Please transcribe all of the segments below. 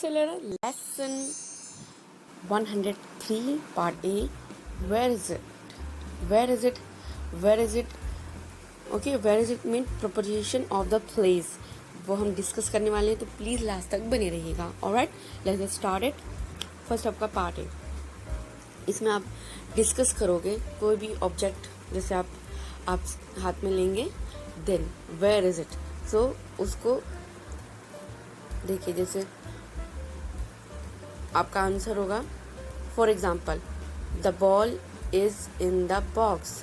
से ले रहे हैं lesson 103 part A. Where is it, where is it, where is it. Okay, where is it mean proposition of the place, वो हम discuss करने वाले हैं, तो प्लीज़ लास्ट तक बने रहिएगा. Alright, let's start it. First आपका पार्ट है, इसमें आप डिस्कस करोगे कोई भी ऑब्जेक्ट, जैसे आप हाथ में लेंगे, देन वेयर इज इट. सो उसको देखिए, जैसे आपका आंसर होगा, for example the ball is in the box,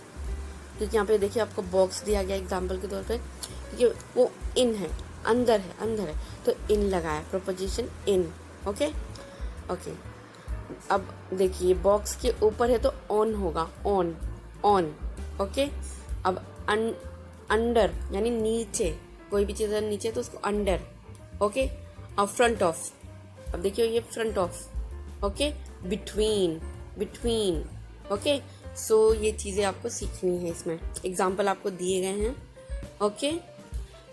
क्योंकि यहाँ पे देखिए आपको बॉक्स दिया गया एग्जाम्पल के तौर पे, क्योंकि वो इन है, अंदर है, अंदर है, तो इन लगाया, प्रोपोजिशन इन. Okay okay. अब देखिए बॉक्स के ऊपर है तो ऑन होगा, ऑन ऑन. ओके. अब अंडर यानी नीचे, कोई भी चीज़ नीचे तो उसको अंडर. ओके. अब फ्रंट ऑफ, अब देखिए ये front of. Okay. Between, between. Okay. So ये चीज़ें आपको सीखनी है, इसमें एग्जाम्पल आपको दिए गए हैं. ओके.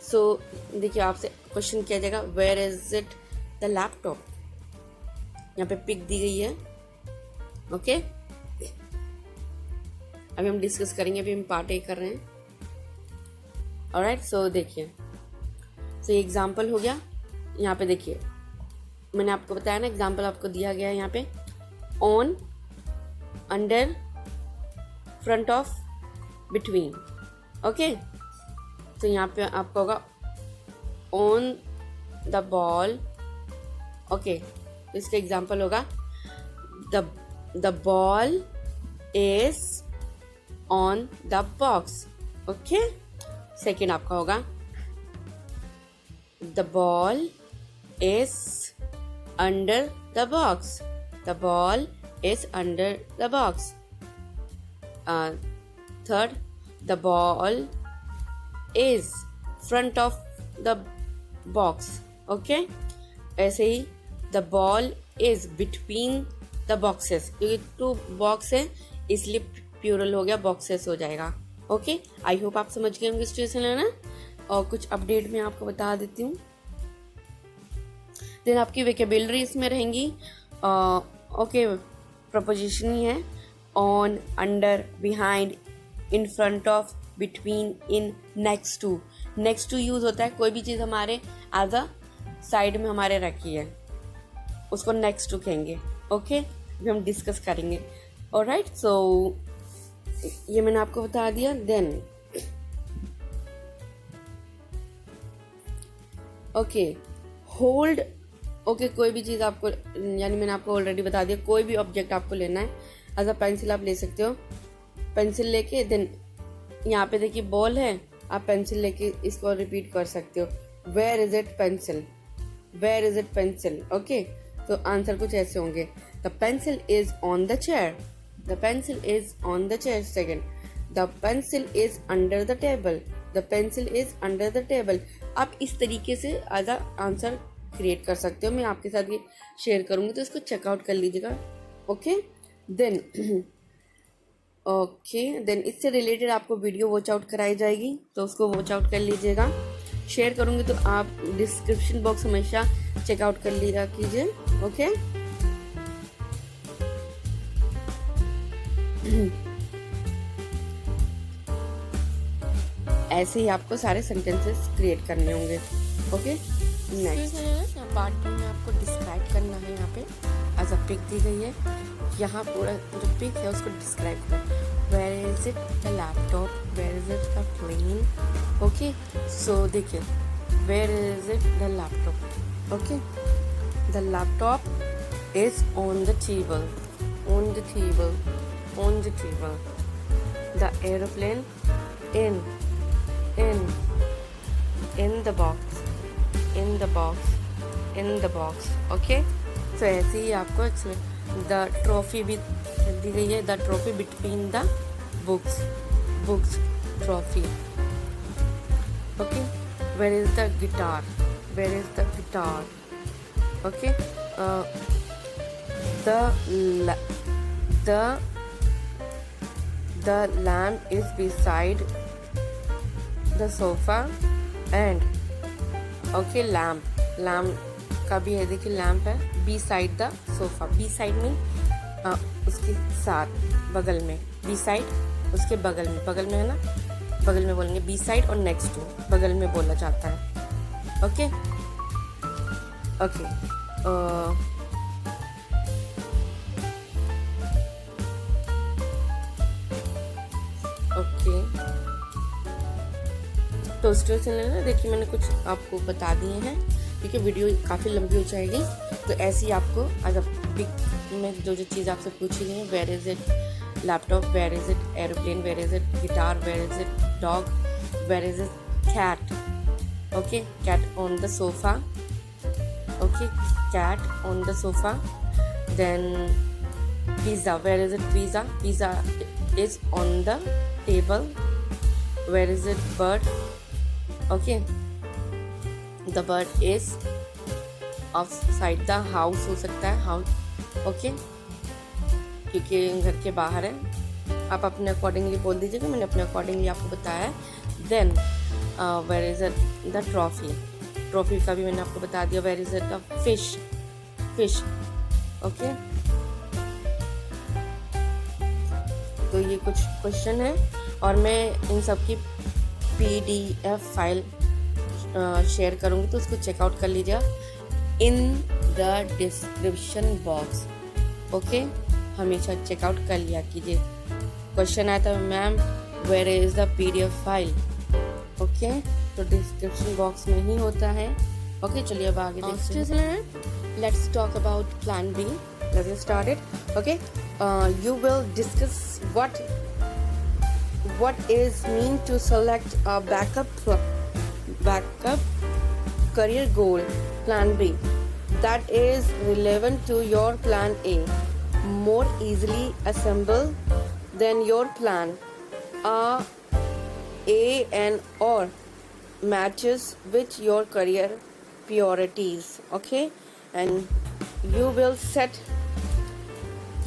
सो देखिए आपसे क्वेश्चन किया जाएगा, where is it the laptop. यहाँ पे पिक दी गई है. ओके. अभी हम डिस्कस करेंगे, अभी हम पार्ट ए कर रहे हैं. ऑलराइट. सो देखिए, सो ये एग्जाम्पल हो गया. यहाँ पे देखिए मैंने आपको बताया ना, एग्जाम्पल आपको दिया गया है यहाँ पे, on, under, front of, between. Okay. तो यहाँ पे आपका होगा ऑन द बॉल. ओके. तो इसका एग्जाम्पल होगा the ball is on the box. Okay. Second आपका होगा the ball is under the box. The ball is under the box. Third, the ball is front of the box. Okay. ऐसे ही the ball is between the boxes, क्योंकि 2 box है इसलिए plural हो गया, boxes हो जाएगा. ओके. आई hope आप समझ गए होंगे सिचुएशन है ना. और कुछ अपडेट मैं आपको बता देती हूँ. देन आपकी वेकेबुलरी इसमें रहेंगी. ओके. प्रपोजिशन ही है, on, under, behind, in front of, between, in, next to. Next to use होता है, कोई भी चीज़ हमारे एज अ साइड में हमारे रखी है उसको नेक्स्ट टू कहेंगे. ओके. अभी हम डिस्कस करेंगे. ऑलराइट. सो ये मैंने आपको बता दिया. Then okay, hold. ओके, कोई भी चीज़ आपको, यानी मैंने आपको ऑलरेडी बता दिया, कोई भी ऑब्जेक्ट आपको लेना है, एज अ पेंसिल आप ले सकते हो. पेंसिल लेके देन यहाँ पे देखिए बॉल है, आप पेंसिल लेके इसको रिपीट कर सकते हो, where is it pencil, where is it pencil. Okay. तो आंसर कुछ ऐसे होंगे, the pencil is on the chair, the pencil is on the chair. Second, the pencil is under the table, the pencil is under the table. आप इस तरीके से as a answer create कर सकते हो. मैं आपके साथ ये शेयर करूंगी, तो इसको चेकआउट कर लीजिएगा. ओके. देन ओके, देन इससे रिलेटेड आपको वीडियो वॉच आउट कराई जाएगी, तो उसको वॉच आउट कर लीजिएगा. शेयर करूंगी तो आप डिस्क्रिप्शन बॉक्स हमेशा चेकआउट कर लिया कीजिए. ओके. ऐसे ही आपको सारे सेंटेंसेस क्रिएट करने होंगे. ओके. नेक्स्ट पार्ट 2 में आपको डिस्क्राइब करना है. यहाँ पे एज अ पिक दी गई है, यहाँ पूरा जो पिक है उसको डिस्क्राइब करो. Where is it the laptop, where is it the plane. Okay. So देखिए, where is it the laptop. Okay. The laptop is on the table, on the table, on the table. The aeroplane in the box, in the box, in the box. Okay. तो ऐसे ही आपको the trophy भी दी गई है, the trophy between the books, books, trophy. Okay. Where is the guitar, where is the guitar. Okay. the lamp is beside the sofa and okay, lamp का भी है, देखिए लैम्प है, beside the sofa, beside में उसके साथ बगल में, बी साइड उसके बगल में है ना, बगल में बोलेंगे बी साइड और नेक्स्ट टू बगल में बोला जाता है। ओके ओके ओके तो स्टूडेंट्स ना देखिए मैंने कुछ आपको बता दिए हैं, ठीक है, वीडियो काफ़ी लंबी हो जाएगी, तो ऐसे ही आपको अगर में जो चीज़ आपसे पूछी गई है, where is it laptop, where is it aeroplane, where is it guitar, where is it dog, where is it cat, okay cat on the sofa, okay cat on the sofa, then pizza, where is it pizza, pizza is on the table, where is it bird, okay the bird is outside the house हो सकता है house, okay क्योंकि घर के बाहर है, आप अपने अकॉर्डिंगली बोल दीजिएगा, मैंने अपने अकॉर्डिंगली आपको बताया है। Then where is it the trophy, trophy का भी मैंने आपको बता दिया, where is it the fish, fish, okay तो ये कुछ क्वेश्चन है और मैं इन सब की PDF फाइल शेयर करूँगी, तो उसको चेकआउट कर लीजिएगा in the description box, okay हमेशा चेकआउट कर लिया कीजिए। क्वेश्चन आया था ma'am where is the PDF file, okay तो डिस्क्रिप्शन बॉक्स में ही होता है। ओके चलिए अब आगे देखते हैं। Let's talk about plan B, let's get started. Okay you will discuss what is mean to select a backup career goal, plan B, that is relevant to your plan A, more easily assemble than your plan A and or matches with your career priorities, okay, and you will set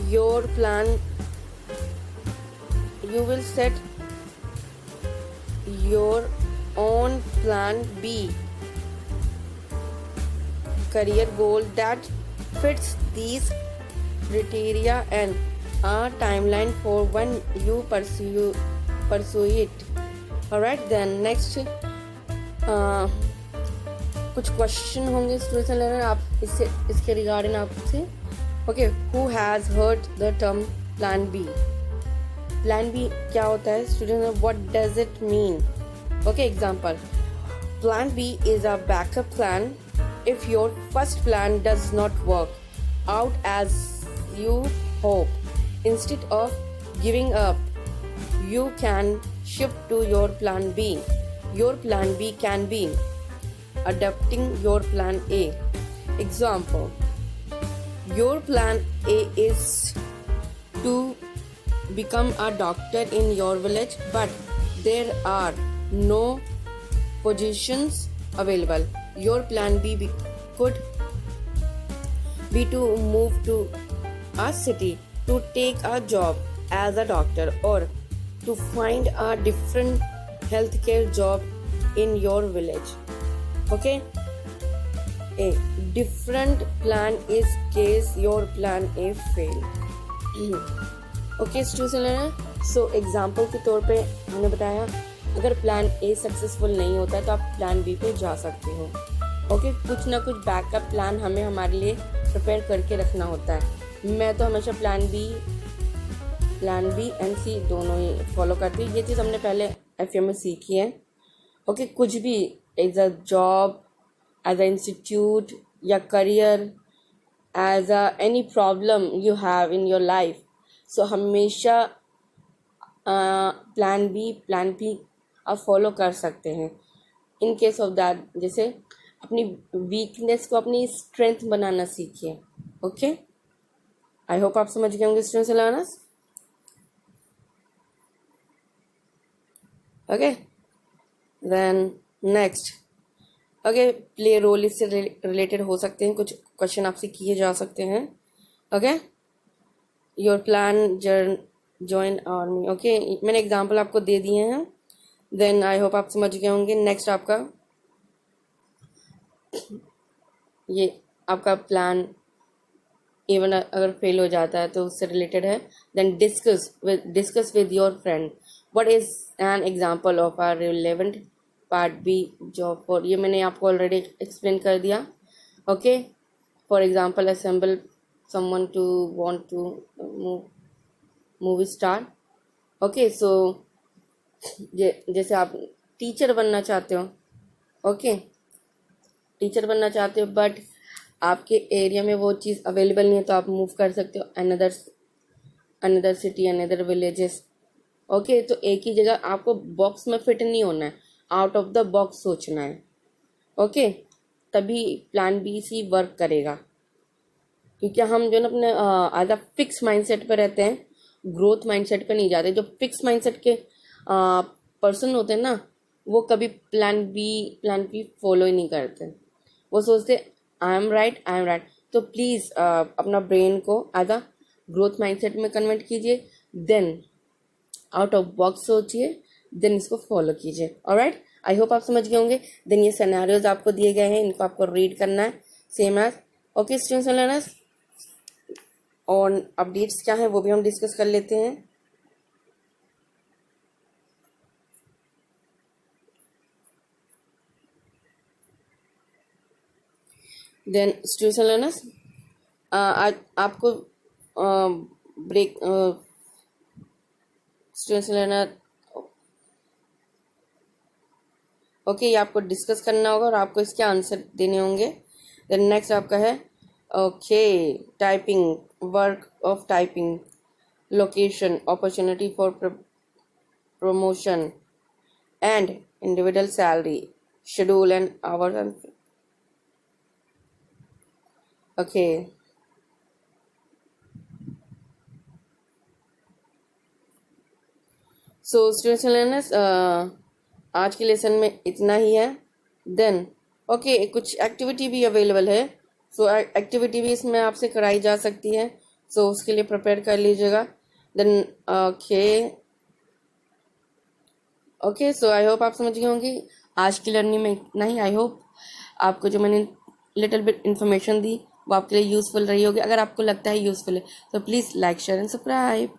your plan, you will set your own plan B career goal that fits these criteria and a timeline for when you pursue it. Alright, then next कुछ question होंगे students, आप इसके regarding आपसे okay who has heard the term plan B, plan B क्या होता है student, what does it mean, okay example plan B is a backup plan if your first plan does not work out as you hope, instead of giving up you can shift to your plan B. Your plan B can be adapting your plan A. Example, your plan A is to become a doctor in your village, but there are no positions available. Your plan B could be to move to a city to take a job as a doctor, or to find a different healthcare job in your village. Okay, a different plan is case your plan A fail. Okay students, so example के तौर पे हमने बताया अगर plan A successful नहीं होता है तो आप प्लान B पे जा सकते हो। ओके कुछ ना कुछ बैकअप प्लान हमें हमारे लिए प्रिपेयर करके रखना होता है। मैं तो हमेशा प्लान बी एंड सी दोनों ही फॉलो करती हूँ। ये चीज़ हमने पहले FM में सीखी है। ओके कुछ भी as a job, as a institute या career, as a any problem you have in your life, so हमेशा प्लान बी आप फॉलो कर सकते हैं। इन केस ऑफ दैट जैसे अपनी वीकनेस को अपनी स्ट्रेंथ बनाना सीखिए। ओके आई होप आप समझ गए होंगे students learners. Okay then next okay play role, इससे रिलेटेड हो सकते हैं, कुछ क्वेश्चन आपसे किए जा सकते हैं। Okay your plan join army, okay मैंने एग्जांपल आपको दे दिए हैं। देन आई होप आप समझ गए होंगे। नेक्स्ट आपका ये आपका प्लान इवन अगर फेल हो जाता है तो उससे रिलेटेड है, then discuss with your friend what is an example of our relevant part be job for, ये मैंने आपको ऑलरेडी एक्सप्लेन कर दिया। Okay, for example assemble someone to want to movie star. Okay, so जैसे आप teacher बनना चाहते हो, ओके टीचर बनना चाहते हो बट आपके एरिया में वो चीज़ अवेलेबल नहीं है, तो आप मूव कर सकते हो another city, another villages. Okay, तो एक ही जगह आपको बॉक्स में फिट नहीं होना है, आउट ऑफ द बॉक्स सोचना है। ओके, तभी प्लान बी सी वर्क करेगा, क्योंकि हम जो ना अपने आधा फिक्स माइंडसेट पर रहते हैं, ग्रोथ माइंडसेट पर नहीं जाते। जो फिक्स माइंडसेट के पर्सन होते हैं ना, वो कभी प्लान बी फॉलो ही नहीं करते। वो सोचते आई एम राइट। तो प्लीज़ अपना ब्रेन को आधा ग्रोथ माइंडसेट में कन्वर्ट कीजिए, देन आउट ऑफ बॉक्स सोचिए, देन इसको फॉलो कीजिए। ऑलराइट, आई होप आप समझ गए होंगे। देन ये सिनेरियोज आपको दिए गए हैं, इनको आपको रीड करना है same age. Okay students and learners, और अपडेट्स क्या है वो भी हम डिस्कस कर लेते हैं। देन स्टूडेंट्स एंड लर्नर्स, आज आपको ब्रेक स्टूडेंट्स लर्नर ओके, ये आपको डिस्कस करना होगा और आपको इसके आंसर देने होंगे। देन नेक्स्ट आपका है okay typing, work of typing, location, opportunity for promotion and individual salary, schedule and hours and okay. So students and learners, आज के लेसन में इतना ही है। देन ओके कुछ एक्टिविटी भी अवेलेबल है, सो एक्टिविटी भी इसमें आपसे कराई जा सकती है, सो उसके लिए प्रिपेयर कर लीजिएगा। Then okay so I hope आप समझ गए होंगे। आज की लर्निंग में इतना ही। आई होप आपको जो मैंने लिटिल बिट इन्फॉर्मेशन दी वो आपके लिए यूज़फुल रही होगी। अगर आपको लगता है यूज़फुल है तो please like share and subscribe.